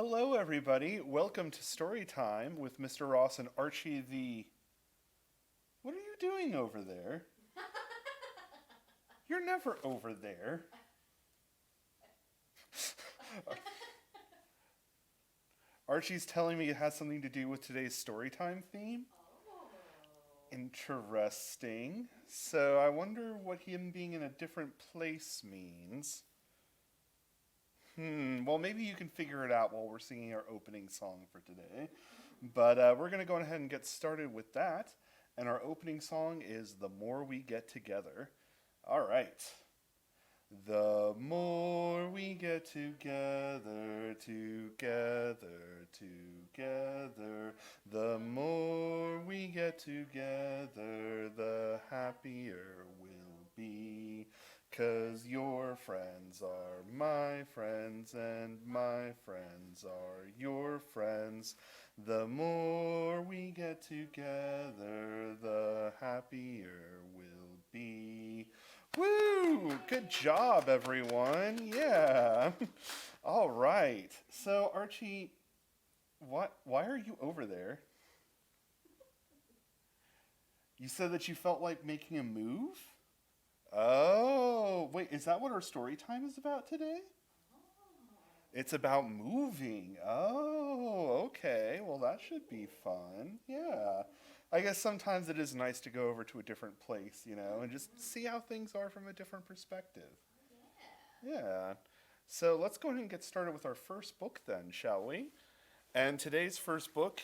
Hello, everybody. Welcome to Storytime with Mr. Ross and Archie the... What are you doing over there? You're never over there. Archie's telling me it has something to do with today's Storytime theme. Interesting. So I wonder what him being in a different place means. Well, maybe you can figure it out while we're singing our opening song for today. But we're going to go ahead and get started with that. And our opening song is The More We Get Together. All right. The more we get together, the more we get together, the happier we'll be. 'Cause your friends are my friends and my friends are your friends. The more we get together, the happier we'll be. Woo! Good job, everyone. Yeah. All right. So, Archie, why are you over there? You said that you felt like making a move? Oh, wait, is that what our story time is about today? It's about moving. Oh, okay. Well, that should be fun. Yeah. I guess sometimes it is nice to go over to a different place, and just see how things are from a different perspective. Yeah. So let's go ahead and get started with our first book then, shall we? And today's first book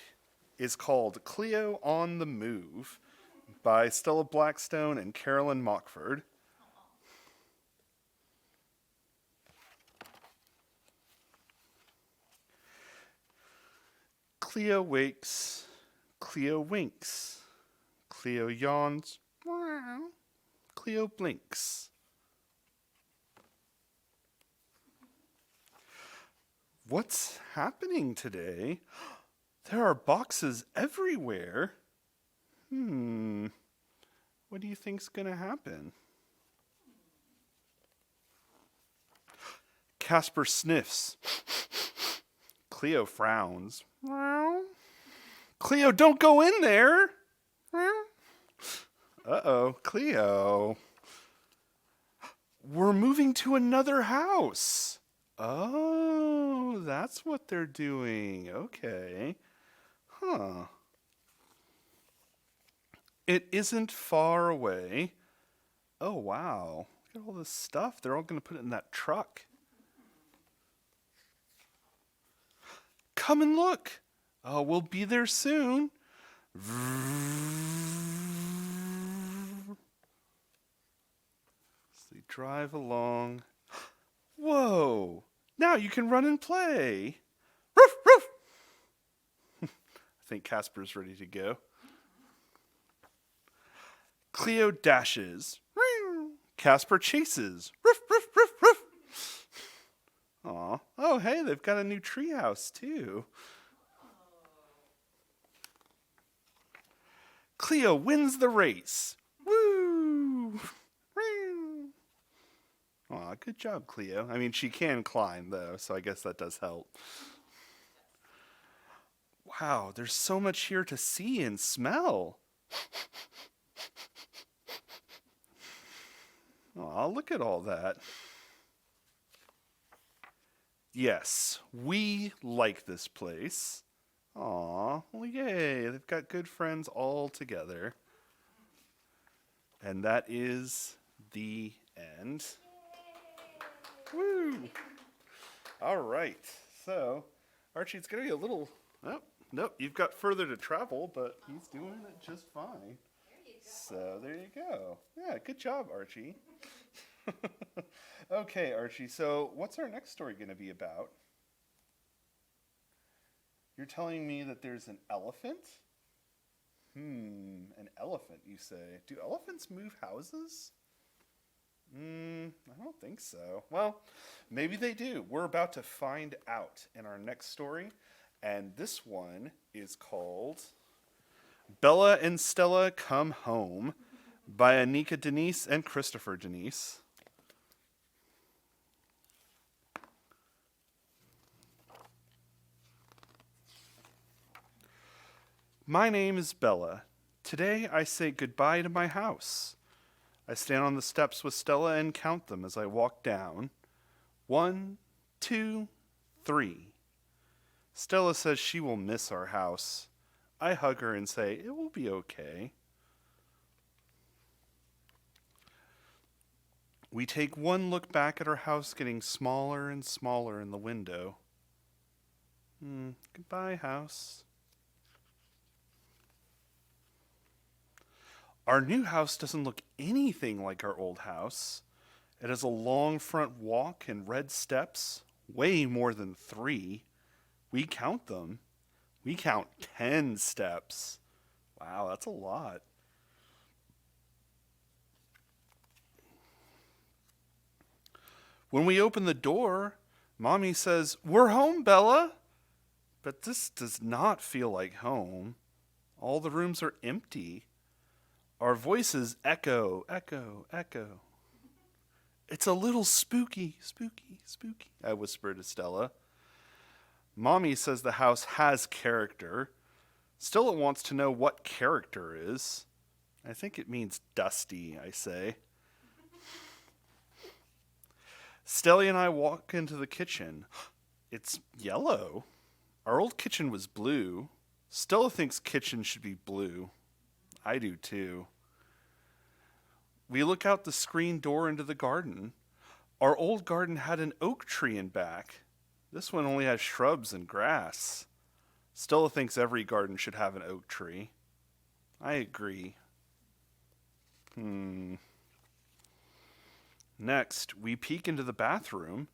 is called Cleo on the Move by Stella Blackstone and Carolyn Mockford. Cleo wakes, Cleo winks, Cleo yawns, Cleo blinks. What's happening today? There are boxes everywhere. What do you think's gonna happen? Casper sniffs. Cleo frowns. Cleo, don't go in there. Uh-oh, Cleo. We're moving to another house. Oh, that's what they're doing. Okay. Huh. It isn't far away. Oh, wow. Look at all this stuff. They're all going to put it in that truck. Come and look. Oh, we'll be there soon. As they drive along. Whoa. Now you can run and play. Roof, roof. I think Casper's ready to go. Cleo dashes. Casper chases. Roof, roof, roof, roof. Aw. Oh, hey, they've got a new treehouse, too. Cleo wins the race. Woo! Aw, good job, Cleo. I mean, she can climb, though, so I guess that does help. Wow, there's so much here to see and smell. Aw, look at all that. Yes, we like this place. Aw, well, yay, they've got good friends all together. And that is the end. Woo! All right, so Archie, it's going to be a little... Oh, nope, you've got further to travel, but he's doing it just fine. So there you go. Yeah, good job, Archie. Okay, Archie, so what's our next story going to be about? You're telling me that there's an elephant? An elephant, you say. Do elephants move houses? I don't think so. Well, maybe they do. We're about to find out in our next story, and this one is called Bella and Stella Come Home by Anika Denise and Christopher Denise. My name is Bella. Today I say goodbye to my house. I stand on the steps with Stella and count them as I walk down. 1, 2, 3. Stella says she will miss our house. I hug her and say, it will be okay. We take one look back at our house getting smaller and smaller in the window. Goodbye, house. Our new house doesn't look anything like our old house. It has a long front walk and red steps, way more than 3. We count them. We count 10 steps. Wow, that's a lot. When we open the door, Mommy says, "We're home, Bella." But this does not feel like home. All the rooms are empty. Our voices echo, echo, echo. It's a little spooky, spooky, spooky, I whisper to Stella. Mommy says the house has character. Stella wants to know what character is. I think it means dusty, I say. Stella and I walk into the kitchen. It's yellow. Our old kitchen was blue. Stella thinks kitchens should be blue. I do too. We look out the screen door into the garden. Our old garden had an oak tree in back. This one only has shrubs and grass. Stella thinks every garden should have an oak tree. I agree. Next, we peek into the bathroom.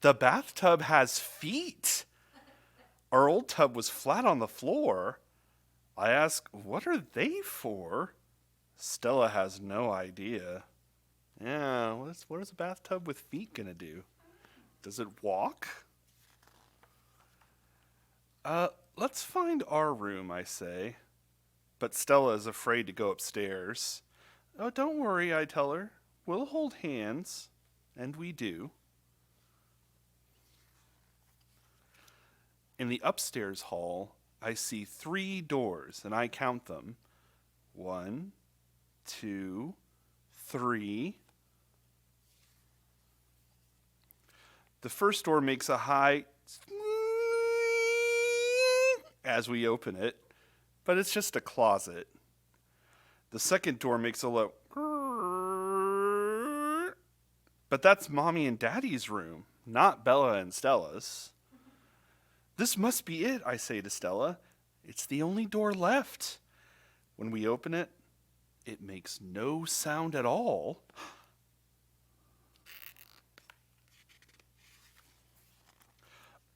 The bathtub has feet. Our old tub was flat on the floor. I ask, what are they for? Stella has no idea. Yeah, what is a bathtub with feet gonna do? Does it walk? Let's find our room, I say. But Stella is afraid to go upstairs. Oh, don't worry, I tell her. We'll hold hands. And we do. In the upstairs hall, I see 3 doors, and I count them. 1, 2, 3. The first door makes a high as we open it, but it's just a closet. The second door makes a low, but that's Mommy and Daddy's room, not Bella and Stella's. This must be it, I say to Stella. It's the only door left. When we open it, it makes no sound at all.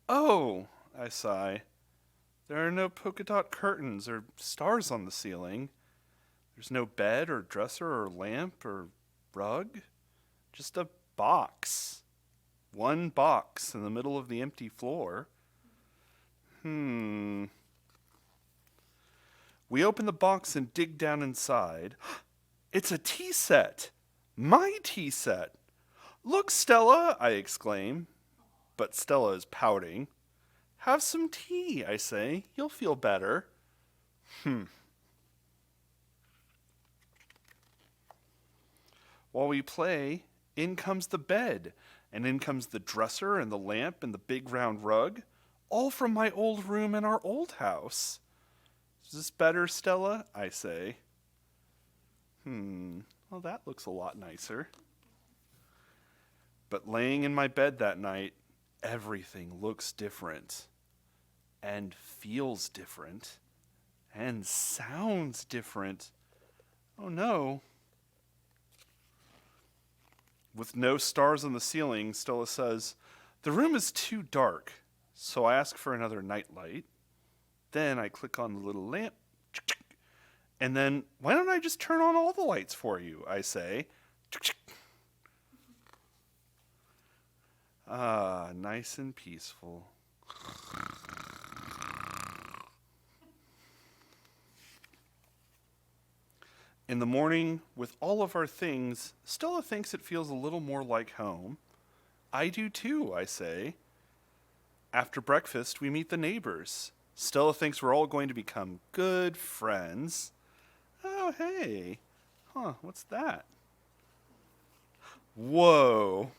Oh, I sigh. There are no polka dot curtains or stars on the ceiling. There's no bed or dresser or lamp or rug. Just a box. One box in the middle of the empty floor. We open the box and dig down inside. It's a tea set. My tea set. Look, Stella, I exclaim. But Stella is pouting. Have some tea, I say. You'll feel better. While we play, in comes the bed, and in comes the dresser and the lamp and the big round rug, all from my old room in our old house. Is this better, Stella? I say. Well, that looks a lot nicer. But laying in my bed that night, everything looks different, and feels different, and sounds different. Oh no. With no stars on the ceiling, Stella says, the room is too dark, so I ask for another nightlight. Then I click on the little lamp, and then, why don't I just turn on all the lights for you, I say. Ah, nice and peaceful. In the morning, with all of our things, Stella thinks it feels a little more like home. I do too, I say. After breakfast, we meet the neighbors. Stella thinks we're all going to become good friends. Oh, hey. Huh, what's that? Whoa.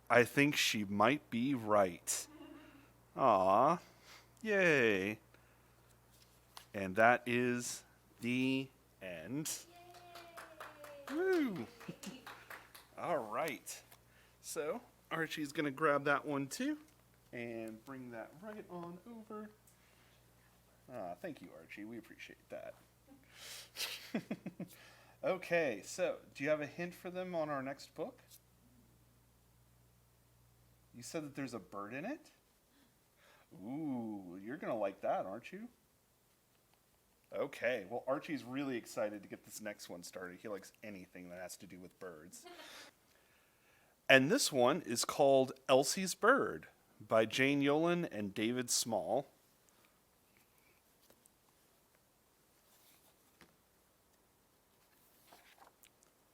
I think she might be right. Aw. Yay. And that is the end. Woo. All right. So, Archie's going to grab that one too and bring that right on over. Thank you, Archie. We appreciate that. Okay, so do you have a hint for them on our next book? You said that there's a bird in it? Ooh, you're going to like that, aren't you? Okay, well, Archie's really excited to get this next one started. He likes anything that has to do with birds. And this one is called Elsie's Bird by Jane Yolen and David Small.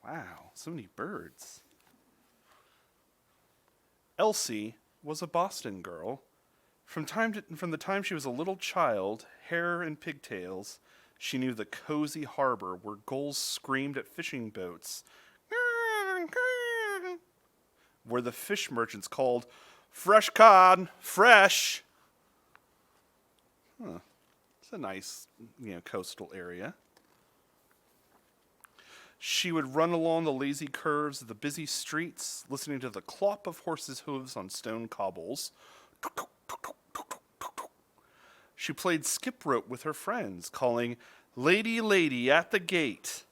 Wow, so many birds. Elsie was a Boston girl. From the time she was a little child, hair and pigtails, she knew the cozy harbor where gulls screamed at fishing boats, where the fish merchants called, "Fresh cod, fresh." Huh. It's a nice, coastal area. She would run along the lazy curves of the busy streets, listening to the clop of horses' hooves on stone cobbles. She played skip rope with her friends, calling, "Lady, lady, at the gate."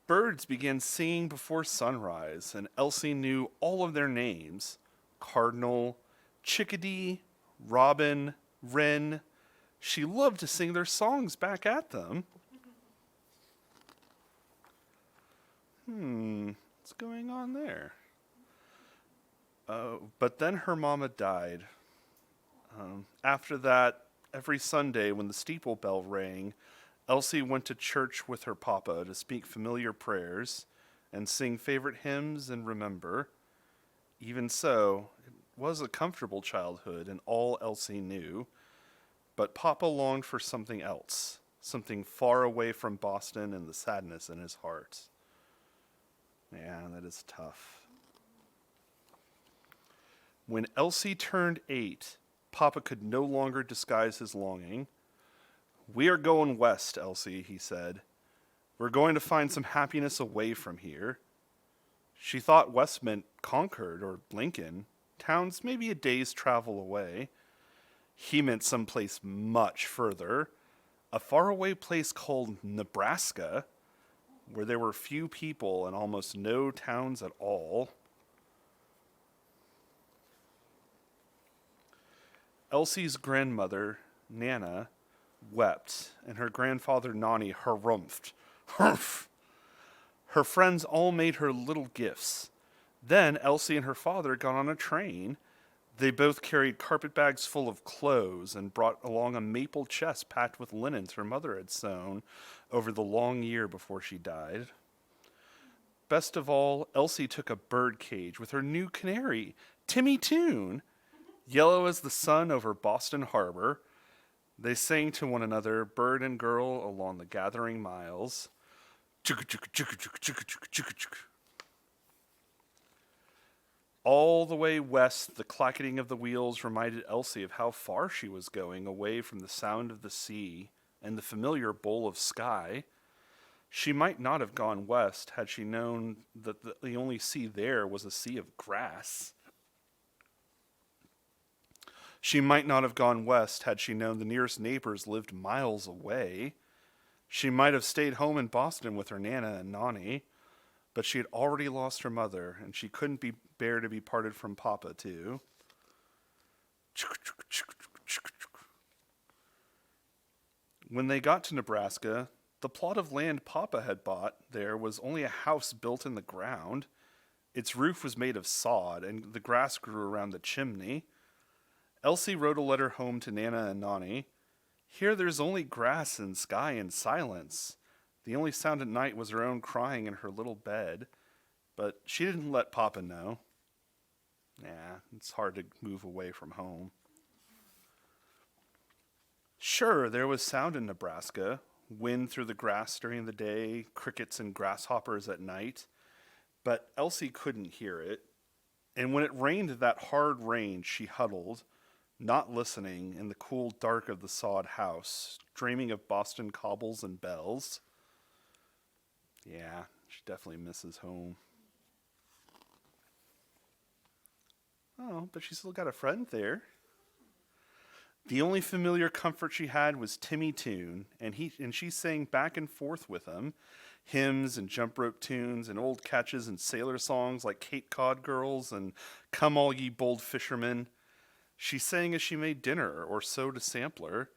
Birds began singing before sunrise, and Elsie knew all of their names: cardinal, chickadee, robin, wren. She loved to sing their songs back at them. What's going on there? But then her mama died. After that, every Sunday when the steeple bell rang, Elsie went to church with her papa to speak familiar prayers and sing favorite hymns and remember. Even so, it was a comfortable childhood and all Elsie knew, but papa longed for something else, something far away from Boston and the sadness in his heart. Yeah, that is tough. When Elsie turned 8, Papa could no longer disguise his longing. "We are going west, Elsie," he said. "We're going to find some happiness away from here." She thought west meant Concord or Lincoln, towns maybe a day's travel away. He meant someplace much further, a faraway place called Nebraska, where there were few people and almost no towns at all. Elsie's grandmother, Nana, wept, and her grandfather, Nani, harumphed. Humph! Her friends all made her little gifts. Then Elsie and her father got on a train. They both carried carpet bags full of clothes and brought along a maple chest packed with linens her mother had sewn over the long year before she died. Best of all, Elsie took a bird cage with her new canary, Timmy Toon, yellow as the sun over Boston Harbor. They sang to one another, bird and girl, along the gathering miles. All the way west, the clacketing of the wheels reminded Elsie of how far she was going, away from the sound of the sea and the familiar bowl of sky. She might not have gone west had she known that the only sea there was a sea of grass. She might not have gone west had she known the nearest neighbors lived miles away. She might have stayed home in Boston with her Nana and Nani, but she had already lost her mother, and she couldn't bear to be parted from Papa, too. When they got to Nebraska, the plot of land Papa had bought there was only a house built in the ground. Its roof was made of sod, and the grass grew around the chimney. Elsie wrote a letter home to Nana and Nani. "Here there's only grass and sky and silence. The only sound at night was her own crying in her little bed." But she didn't let Papa know. It's hard to move away from home. Sure, there was sound in Nebraska, wind through the grass during the day, crickets and grasshoppers at night, but Elsie couldn't hear it. And when it rained that hard rain, she huddled, not listening, in the cool dark of the sod house, dreaming of Boston cobbles and bells. Yeah, she definitely misses home. Oh, but she still got a friend there. The only familiar comfort she had was Timmy Toon, and she sang back and forth with him, hymns and jump rope tunes and old catches and sailor songs like Cape Cod Girls and Come All Ye Bold Fishermen. She sang as she made dinner or sewed a sampler.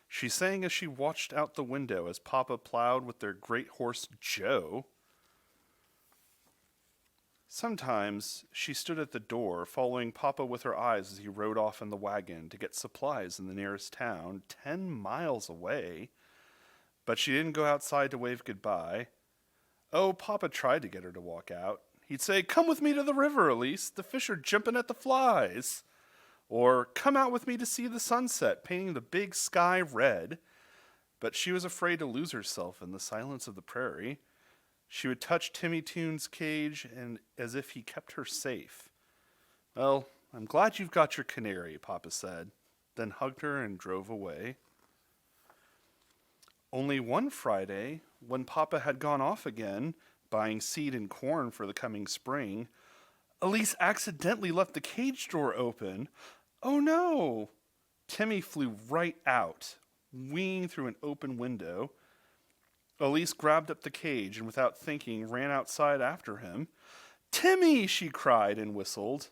She sang as she watched out the window as Papa plowed with their great horse Joe. Sometimes she stood at the door, following Papa with her eyes as he rode off in the wagon to get supplies in the nearest town, 10 miles away. But she didn't go outside to wave goodbye. Oh, Papa tried to get her to walk out. He'd say, "Come with me to the river, Elise. The fish are jumping at the flies." Or, "Come out with me to see the sunset, painting the big sky red." But she was afraid to lose herself in the silence of the prairie. She would touch Timmy Toon's cage and as if he kept her safe. "Well, I'm glad you've got your canary," Papa said, then hugged her and drove away. Only one Friday, when Papa had gone off again, buying seed and corn for the coming spring, Elise accidentally left the cage door open. Oh no! Timmy flew right out, winging through an open window. Elise grabbed up the cage and without thinking ran outside after him. "Timmy!" she cried and whistled.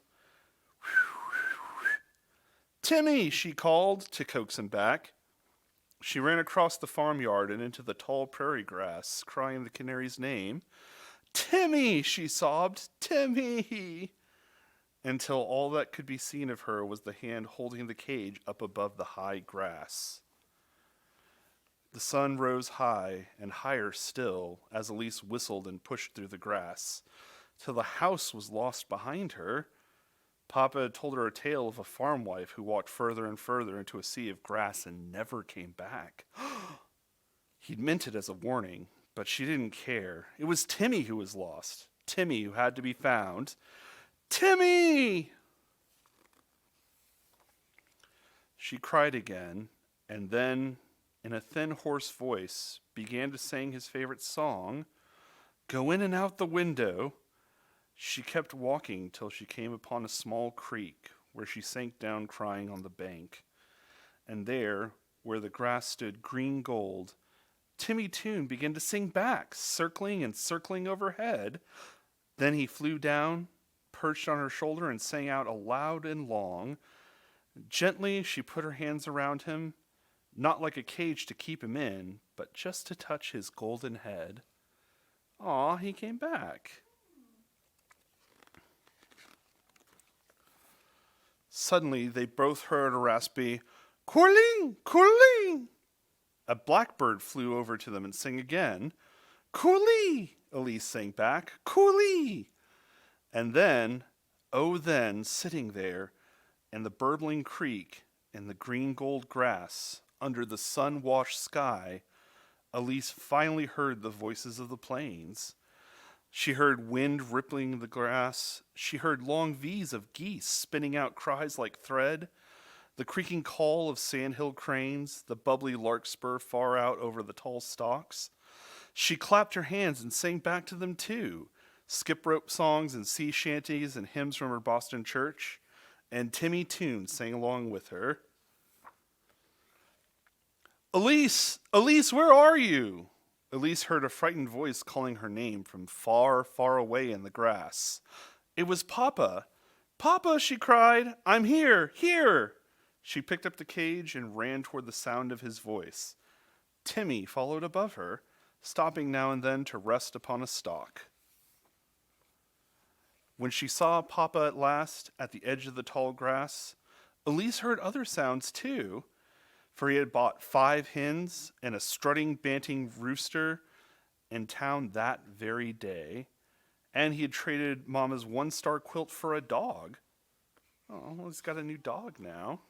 "Timmy!" she called to coax him back. She ran across the farmyard and into the tall prairie grass, crying the canary's name. "Timmy!" she sobbed. "Timmy!" Until all that could be seen of her was the hand holding the cage up above the high grass. The sun rose high and higher still as Elise whistled and pushed through the grass, till the house was lost behind her. Papa had told her a tale of a farm wife who walked further and further into a sea of grass and never came back. He'd meant it as a warning, but she didn't care. It was Timmy who was lost. Timmy who had to be found. "Timmy!" She cried again, and then, in a thin, hoarse voice, began to sing his favorite song, "Go in and out the window." She kept walking till she came upon a small creek, where she sank down crying on the bank. And there, where the grass stood green gold, Timmy Toon began to sing back, circling and circling overhead. Then he flew down, perched on her shoulder, and sang out aloud and long. Gently, she put her hands around him, not like a cage to keep him in, but just to touch his golden head. Aw, he came back. Suddenly, they both heard a raspy, "Cooling, cooling!" A blackbird flew over to them and sang again. "Coolie!" Elise sang back. "Coolie!" And then, oh then, sitting there, in the burbling creek, in the green gold grass, under the sun-washed sky, Elise finally heard the voices of the plains. She heard wind rippling the grass. She heard long V's of geese spinning out cries like thread, the creaking call of sandhill cranes, the bubbly larkspur far out over the tall stalks. She clapped her hands and sang back to them too, skip rope songs and sea shanties and hymns from her Boston church, and Timmy Toon sang along with her. "Elise! Elise, where are you?" Elise heard a frightened voice calling her name from far, far away in the grass. It was Papa. "Papa," she cried, "I'm here, here!" She picked up the cage and ran toward the sound of his voice. Timmy followed above her, stopping now and then to rest upon a stalk. When she saw Papa at last at the edge of the tall grass, Elise heard other sounds too, for he had bought 5 hens and a strutting, banting rooster in town that very day, and he had traded Mama's 1-star quilt for a dog. Oh, well, he's got a new dog now.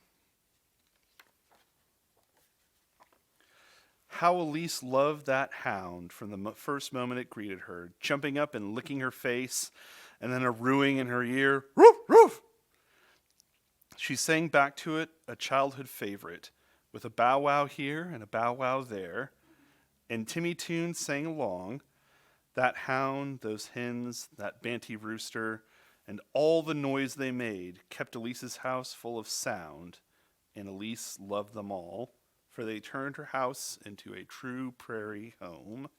How Elise loved that hound from the first moment it greeted her, jumping up and licking her face, and then a ruing in her ear. Roof, roof! She sang back to it a childhood favorite, with a bow wow here and a bow wow there, and Timmy Toon sang along. That hound, those hens, that banty rooster, and all the noise they made kept Elise's house full of sound, and Elise loved them all, for they turned her house into a true prairie home.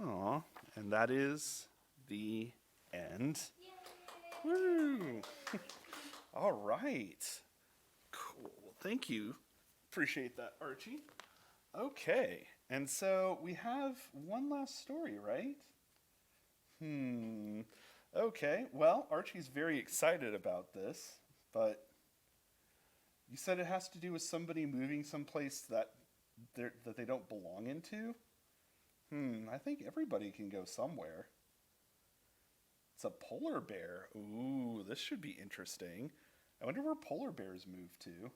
Aw, and that is the end. Woo! All right. Cool. Thank you. Appreciate that, Archie. Okay, and so we have one last story, right? Okay, well, Archie's very excited about this, but you said it has to do with somebody moving someplace that they don't belong into? I think everybody can go somewhere. It's a polar bear. Ooh, this should be interesting. I wonder where polar bears move to.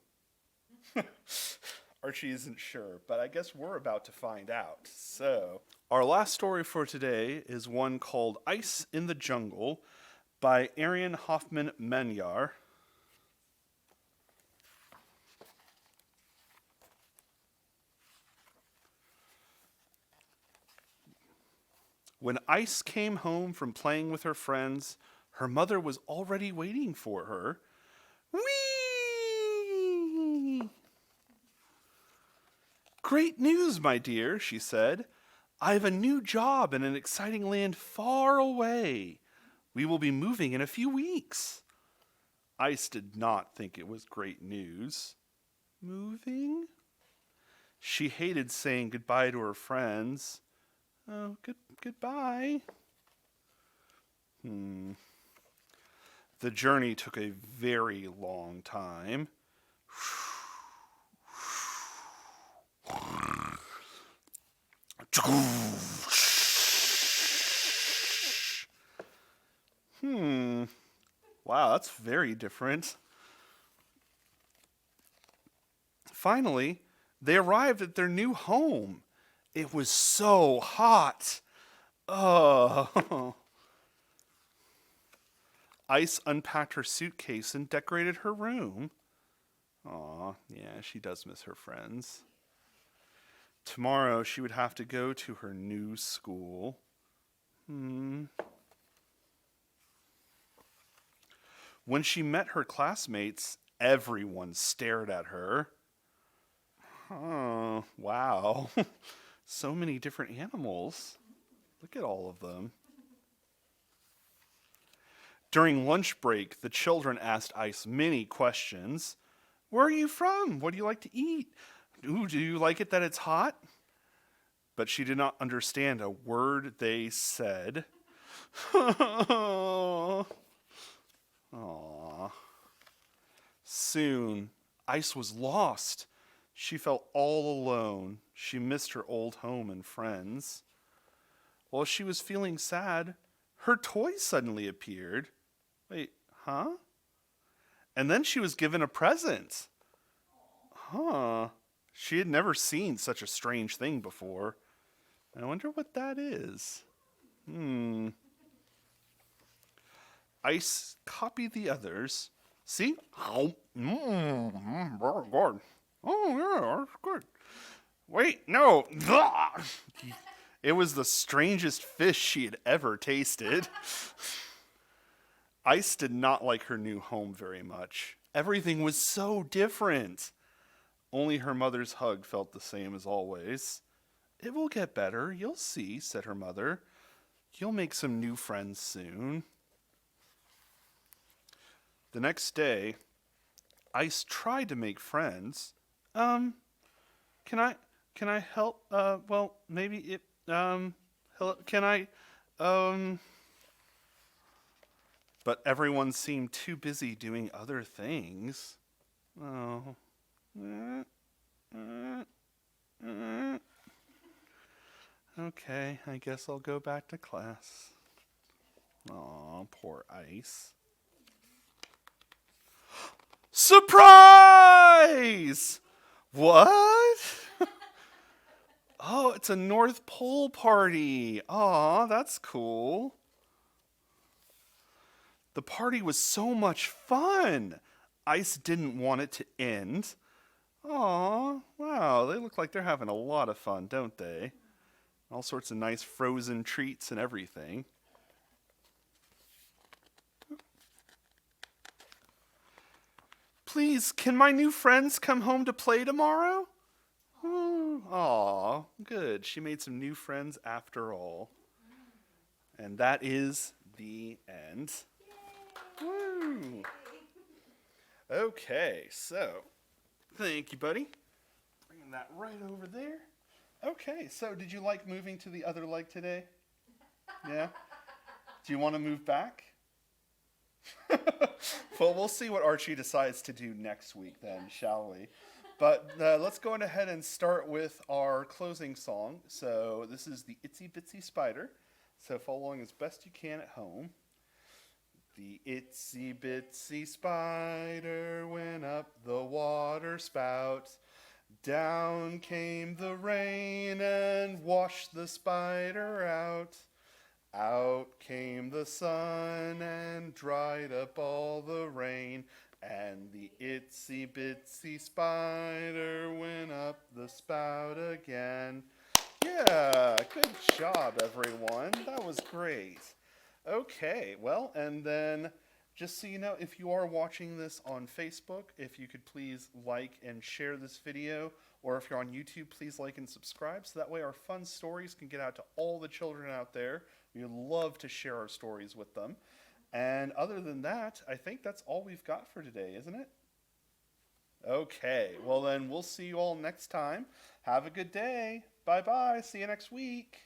Archie isn't sure, but I guess we're about to find out. So, our last story for today is one called Ice in the Jungle by Ariane Hoffmann-Maniyar. When Ice came home from playing with her friends, her mother was already waiting for her. Whee! Great news, my dear, she said. I have a new job in an exciting land far away. We will be moving in a few weeks. Ice did not think it was great news. Moving? She hated saying goodbye to her friends. Oh, goodbye. The journey took a very long time. Wow, that's very different. Finally, they arrived at their new home. It was so hot. Oh. Ice unpacked her suitcase and decorated her room. Aw, yeah, she does miss her friends. Tomorrow she would have to go to her new school. When she met her classmates, everyone stared at her. Oh, wow. So many different animals. Look at all of them. During lunch break, the children asked Ice many questions. Where are you from? What do you like to eat? Ooh, do you like it that it's hot? But she did not understand a word they said. Aww. Soon, Ice was lost. She felt all alone. She missed her old home and friends. While she was feeling sad, her toy suddenly appeared. Wait, huh? And then she was given a present. Huh. She had never seen such a strange thing before. I wonder what that is. Ice copied the others. See? Very good. Oh, yeah, that's good. Wait, no. It was the strangest fish she had ever tasted. Ice did not like her new home very much. Everything was so different. Only her mother's hug felt the same as always. It will get better, you'll see, said her mother. You'll make some new friends soon. The next day, Ice tried to make friends. Can I help? Well, maybe it, hello, can I, But everyone seemed too busy doing other things. Oh. Okay, I guess I'll go back to class. Aw, poor Ice. Surprise! What? Oh, it's a North Pole party. Aw, that's cool. The party was so much fun. Ice didn't want it to end. Aw, wow, they look like they're having a lot of fun, don't they? All sorts of nice frozen treats and everything. Please, can my new friends come home to play tomorrow? Aw, good. She made some new friends after all. And that is the end. Woo! Okay, so thank you, buddy. Bringing that right over there. Okay, so did you like moving to the other leg today? Yeah? Do you want to move back? Well, we'll see what Archie decides to do next week then, shall we? But let's go ahead and start with our closing song. So this is the Itsy Bitsy Spider. So follow along as best you can at home. The itsy bitsy spider went up the water spout. Down came the rain and washed the spider out. Out came the sun and dried up all the rain. And the itsy bitsy spider went up the spout again. Yeah, good job, everyone. That was great. Okay, well, and then just so you know, if you are watching this on Facebook, if you could please like and share this video, or if you're on YouTube, please like and subscribe, so that way our fun stories can get out to all the children out there. We would love to share our stories with them. And other than that, I think that's all we've got for today, isn't it? Okay, well then we'll see you all next time. Have a good day. Bye-bye. See you next week.